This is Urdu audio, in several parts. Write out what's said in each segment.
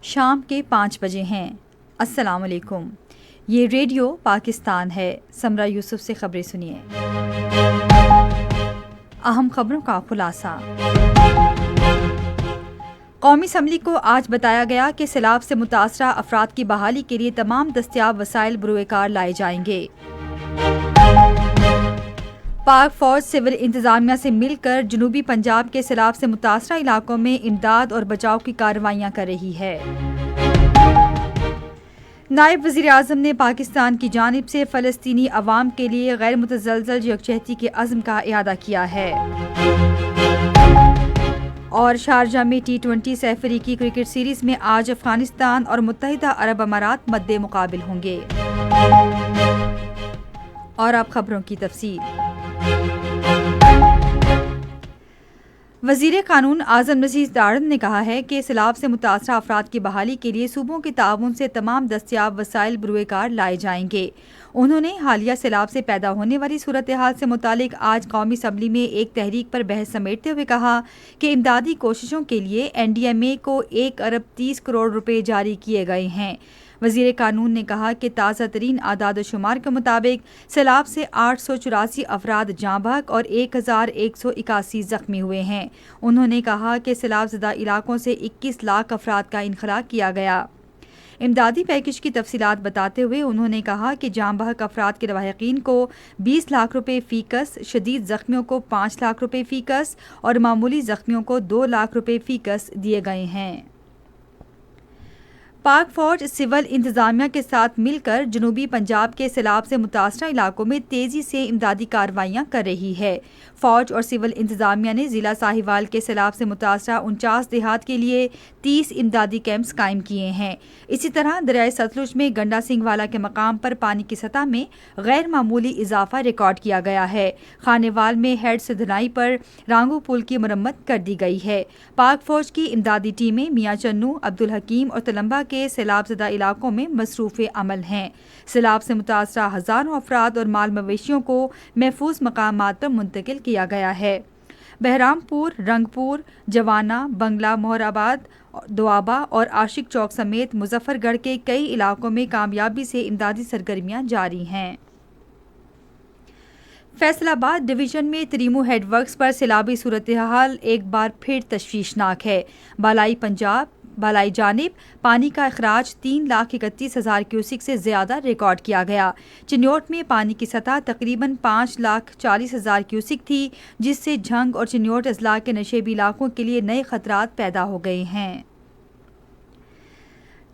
شام کے 5 بجے ہیں۔ السلام علیکم، یہ ریڈیو پاکستان ہے۔ سمرہ یوسف سے خبریں سنیے۔ اہم خبروں کا خلاصہ۔ قومی اسمبلی کو آج بتایا گیا کہ سیلاب سے متاثرہ افراد کی بحالی کے لیے تمام دستیاب وسائل بروئے کار لائے جائیں گے۔ پاک فوج سول انتظامیہ سے مل کر جنوبی پنجاب کے سیلاب سے متاثرہ علاقوں میں امداد اور بچاؤ کی کارروائیاں کر رہی ہے۔ نائب وزیر اعظم نے پاکستان کی جانب سے فلسطینی عوام کے لیے غیر متزلزل یکجہتی کے عزم کا اعادہ کیا ہے۔ اور شارجہ میں T20 سہ افریقی کرکٹ سیریز میں آج افغانستان اور متحدہ عرب امارات مد مقابل ہوں گے۔ اور اب خبروں کی تفصیل۔ وزیر قانون اعظم نذیر داڑن نے کہا ہے کہ سیلاب سے متاثرہ افراد کی بحالی کے لیے صوبوں کے تعاون سے تمام دستیاب وسائل بروئے کار لائے جائیں گے۔ انہوں نے حالیہ سیلاب سے پیدا ہونے والی صورتحال سے متعلق آج قومی اسمبلی میں ایک تحریک پر بحث سمیٹتے ہوئے کہا کہ امدادی کوششوں کے لیے NDMA کو 1 ارب 30 کروڑ روپے جاری کیے گئے ہیں۔ وزیر قانون نے کہا کہ تازہ ترین اعداد و شمار کے مطابق سیلاب سے 884 افراد جاں بحق اور 1181 زخمی ہوئے ہیں۔ انہوں نے کہا کہ سیلاب زدہ علاقوں سے 21 لاکھ افراد کا انخلاء کیا گیا۔ امدادی پیکج کی تفصیلات بتاتے ہوئے انہوں نے کہا کہ جاں بحق افراد کے لواحقین کو 20 لاکھ روپے فی کس، شدید زخمیوں کو 5 لاکھ روپے فی کس اور معمولی زخمیوں کو 2 لاکھ روپے فی کس دیے گئے ہیں۔ پاک فوج سول انتظامیہ کے ساتھ مل کر جنوبی پنجاب کے سیلاب سے متاثرہ علاقوں میں تیزی سے امدادی کارروائیاں کر رہی ہے۔ فوج اور سول انتظامیہ نے ضلع ساہیوال کے سیلاب سے متاثرہ 49 دیہات کے لیے 30 امدادی کیمپس قائم کیے ہیں۔ اسی طرح دریائے ستلج میں گنڈا سنگھ والا کے مقام پر پانی کی سطح میں غیر معمولی اضافہ ریکارڈ کیا گیا ہے۔ خانیوال میں ہیڈ سدھنائی پر رانگو پل کی مرمت کر دی گئی ہے۔ پاک فوج کی امدادی ٹیمیں میاں چنو، عبدالحکیم اور تلمبہ کے سیلاب زدہ علاقوں میں مصروف عمل ہیں۔ سیلاب سے متاثرہ ہزاروں افراد اور مال مویشیوں کو محفوظ مقامات پر منتقل کیا گیا ہے۔ بہرام پور، رنگ پور، جوانا، بنگلہ مہر آباد، دوابہ اور عاشق چوک سمیت مظفر گڑھ کے کئی علاقوں میں کامیابی سے امدادی سرگرمیاں جاری ہیں۔ فیصل آباد ڈویژن میں تریمو ہیڈ ورکس پر سیلابی صورتحال ایک بار پھر تشویشناک ہے۔ بالائی جانب پانی کا اخراج 3,31,000 کیوسک سے زیادہ ریکارڈ کیا گیا۔ چنیوٹ میں پانی کی سطح تقریباً 5,40,000 کیوسک تھی، جس سے جھنگ اور چنیوٹ اضلاع کے نشیبی علاقوں کے لیے نئے خطرات پیدا ہو گئے ہیں۔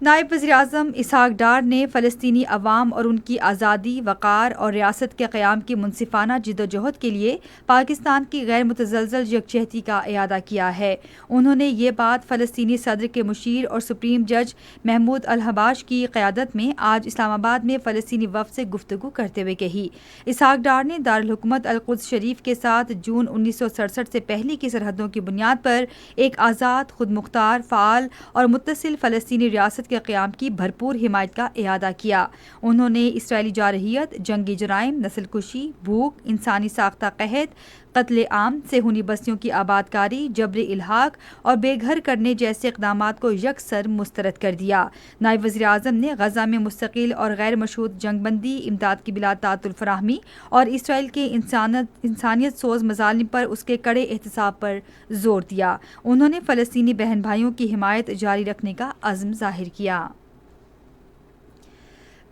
نائب وزیر اعظم اسحاق ڈار نے فلسطینی عوام اور ان کی آزادی، وقار اور ریاست کے قیام کی منصفانہ جدوجہد کے لیے پاکستان کی غیر متزلزل یکجہتی کا اعادہ کیا ہے۔ انہوں نے یہ بات فلسطینی صدر کے مشیر اور سپریم جج محمود الحباش کی قیادت میں آج اسلام آباد میں فلسطینی وفد سے گفتگو کرتے ہوئے کہی۔ اسحاق ڈار نے دارالحکومت القدس شریف کے ساتھ جون 1967 سے پہلے کی سرحدوں کی بنیاد پر ایک آزاد، خود مختار، فعال اور متصل فلسطینی ریاست کے قیام کی بھرپور حمایت کا اعادہ کیا۔ انہوں نے اسرائیلی جارحیت، جنگی جرائم، نسل کشی، بھوک، انسانی ساختہ قحط، قتل عام، صہیونی بستیوں کی آباد کاری، جبری الحاق اور بے گھر کرنے جیسے اقدامات کو یکسر مسترد کر دیا۔ نائب وزیر اعظم نے غزہ میں مستقل اور غیر مشروط جنگ بندی، امداد کی بلا تعطل فراہمی اور اسرائیل کے انسانیت سوز مظالم پر اس کے کڑے احتساب پر زور دیا۔ انہوں نے فلسطینی بہن بھائیوں کی حمایت جاری رکھنے کا عزم ظاہر کیا۔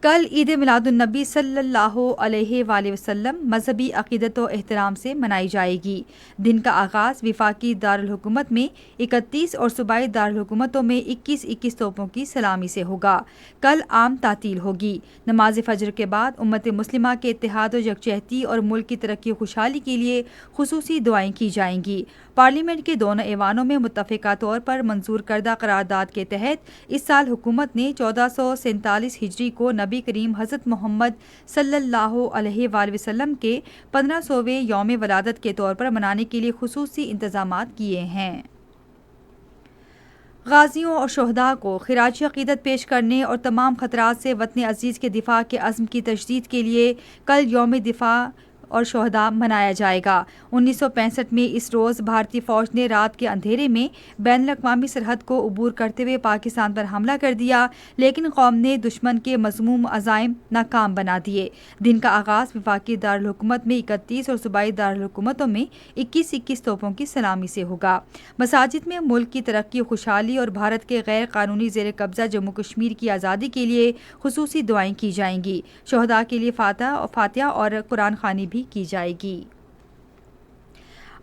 کل عید میلاد النبی صلی اللہ علیہ وآلہ وسلم مذہبی عقیدت و احترام سے منائی جائے گی۔ دن کا آغاز وفاقی دارالحکومت میں 31 اور صوبائی دارالحکومتوں میں 21 توپوں کی سلامی سے ہوگا۔ کل عام تعطیل ہوگی۔ نماز فجر کے بعد امت مسلمہ کے اتحاد و یکجہتی اور ملک کی ترقی و خوشحالی کے لیے خصوصی دعائیں کی جائیں گی۔ پارلیمنٹ کے دونوں ایوانوں میں متفقہ طور پر منظور کردہ قرارداد کے تحت اس سال حکومت نے 1447 ہجری کو نبی کریم حضرت محمد صلی اللہ علیہ وآلہ وسلم کے 1500ویں یوم ولادت کے طور پر منانے کے لیے خصوصی انتظامات کیے ہیں۔ غازیوں اور شہداء کو خراج عقیدت پیش کرنے اور تمام خطرات سے وطن عزیز کے دفاع کے عزم کی تجدید کے لیے کل یوم دفاع اور شہداء منایا جائے گا۔ 1965 میں اس روز بھارتی فوج نے رات کے اندھیرے میں بین الاقوامی سرحد کو عبور کرتے ہوئے پاکستان پر حملہ کر دیا، لیکن قوم نے دشمن کے مذموم عزائم ناکام بنا دیے۔ دن کا آغاز وفاقی دارالحکومت میں 31 اور صوبائی دارالحکومتوں میں 21 توپوں کی سلامی سے ہوگا۔ مساجد میں ملک کی ترقی و خوشحالی اور بھارت کے غیر قانونی زیر قبضہ جموں کشمیر کی آزادی کے لیے خصوصی دعائیں کی جائیں گی۔ شہداء کے لیے فاتحہ اور قرآن خوانی بھی کی جائے گی۔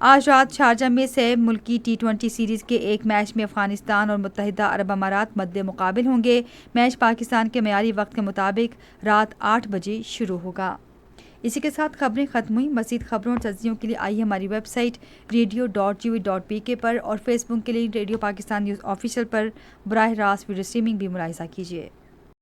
آج رات شارجہ میں سہ ملکی T20 سیریز کے ایک میچ میں افغانستان اور متحدہ عرب امارات مد مقابل ہوں گے۔ میچ پاکستان کے معیاری وقت کے مطابق رات 8 بجے شروع ہوگا۔ اسی کے ساتھ خبریں ختم ہوئیں۔ مزید خبروں اور تجزیوں کے لیے آئیے ہماری ویب سائٹ radio.gv.pk پر اور فیس بک کے لیے ریڈیو پاکستان نیوز آفیشیل پر براہ راست ویڈیو اسٹریمنگ بھی ملاحظہ کیجیے۔